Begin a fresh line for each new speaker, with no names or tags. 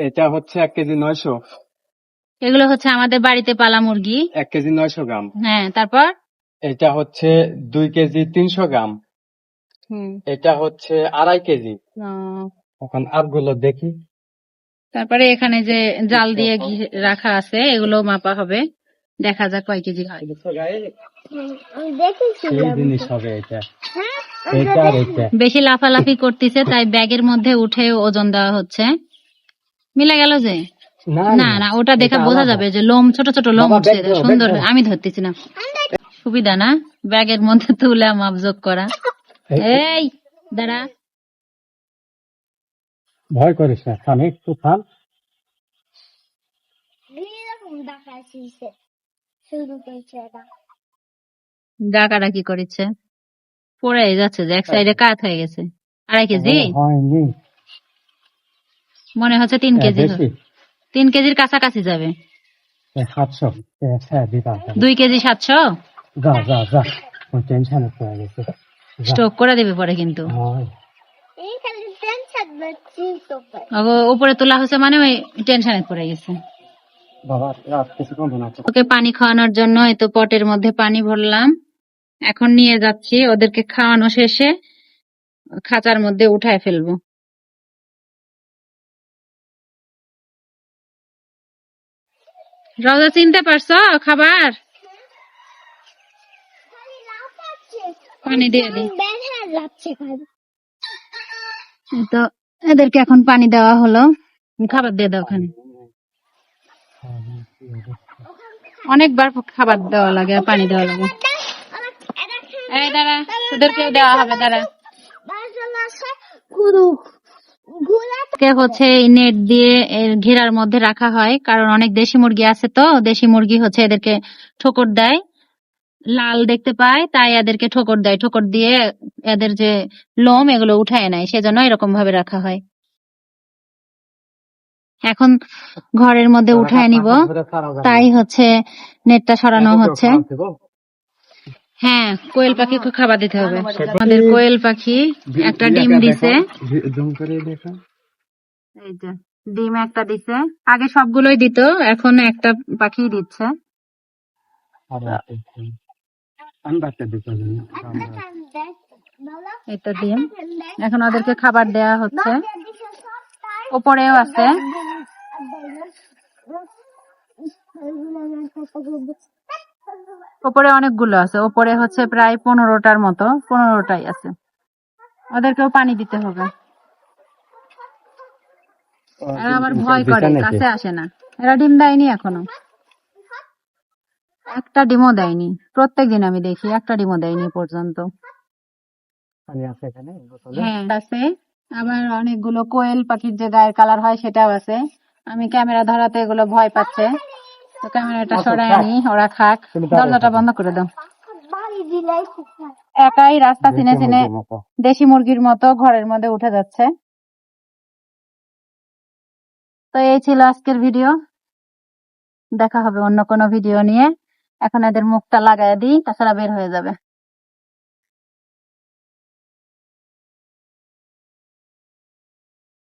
এটা হচ্ছে 1 কেজি 900।
এগুলো হচ্ছে আমাদের বাড়িতে পালা মুরগি।
1 কেজি 900 গ্রাম।
হ্যাঁ, তারপর
এটা হচ্ছে 2 কেজি 300 গ্রাম। এটা হচ্ছে 2.5 কেজি। এখন আরগুলো দেখি।
তারপরে এখানে যে জাল দিয়ে রাখা আছে এগুলো মাপা হবে, দেখা যাক কয় কেজি হয়।
সেই জিনিস হবে এটা। এটা আর এটা।
বেশি লাফালাফি করতেছে তাই ব্যাগের মধ্যে উঠে ওজন দেওয়া হচ্ছে। মিলে গেল যে? না না, ওটা দেখে বোঝা যাবে যে লোম, ছোট ছোট লোম উঠছে, সুন্দর। আমি ধরতেছি না, সুবিধা না ব্যাগের মধ্যে তুলে মাপজোক করা। এই দাঁড়া,
ভয় করিস না, থাম একটু থাম।
ডাকাডাকি করেছে, পড়ে যাচ্ছে যে এক সাইডে কাত হয়ে গেছে। 2.5 কেজি
হয়নি,
মনে হচ্ছে 3 কেজি। 3 কেজির কাছাকাছি যাবে।
700।
2 কেজি 700।
যা যা যা, টেনশনে পড়ে গেছে।
স্টক করে দিবে পরে কিন্তু। উপরে তোলা হচ্ছে মানে ওই টেনশনে পড়ে গেছে। ওকে পানি খাওয়ানোর জন্য এই তো পটের মধ্যে পানি ভরলাম, এখন নিয়ে যাচ্ছি। ওদেরকে খাওয়ানো শেষে খাঁচার মধ্যে উঠায় ফেলবো। রোজা চিনতে পারছো খাবার? পানি দিয়ে দিই তো, এদেরকে এখন পানি দেওয়া হলো। খাবার দিয়ে দাও ওখানে, অনেকবার খাবার দেওয়া লাগে আর পানি দেওয়া লাগে। এই দাঁড়া, তোদেরকেও দেওয়া হবে, দাঁড়া। হচ্ছে নেট দিয়ে ঘেরার মধ্যে রাখা হয়, কারণ অনেক দেশি মুরগি আছে, তো দেশি মুরগি হচ্ছে এদেরকে ঠোকর দেয়, লাল দেখতে পায় তাই এদেরকে ঠোকর দেয়। ঠোকর দিয়ে এদের যে লোম এগুলো উঠায় নেয়, সেজন্য এরকম ভাবে রাখা হয়। এখন ঘরের মধ্যে উঠায় নিব, তাই হচ্ছে নেটটা সরানো হচ্ছে। হ্যাঁ, কোয়েল পাখিকে খাবার দিতে হবে। আমাদের কোয়েল পাখি একটা ডিম দিছে, এই যে ডিম একটা দিছে। আগে সবগুলোই দিত, এখন একটা পাখি দিচ্ছে। এটা ডিম, এখন ওদেরকে খাবার দেয়া হচ্ছে। ওপরেও আছে, ওপরে অনেকগুলো আছে, ওপরে হচ্ছে প্রায় 15টার মতো, 15টাই আছে। ওদেরকেও পানি দিতে হবে। এরা আবার ভয় করে, কাছে আসে না। এরা ডিম দেয়নি এখনো, একটা ডিমও দেয়নি। প্রত্যেকদিন আমি দেখি একটা ডিমও দেয়নি পর্যন্ত। হ্যাঁ আছে, আবার অনেকগুলো কোয়েল পাখির যে গায়ের কালার হয় সেটাও আছে। আমি ক্যামেরা ধরাতে এগুলো ভয় পাচ্ছে, তো ক্যামেরাটা সরাই আনি, ওরা খাক। দরজাটা বন্ধ করে দাও। একাই রাস্তা চিনে চিনে দেশি মুরগির মতো ঘরের মধ্যে উঠে যাচ্ছে। তো এই ছিল আজকের ভিডিও, দেখা হবে অন্য কোনো ভিডিও নিয়ে। এখন এদের মুখটা লাগাই দিই, তাছাড়া বের হয়ে যাবে।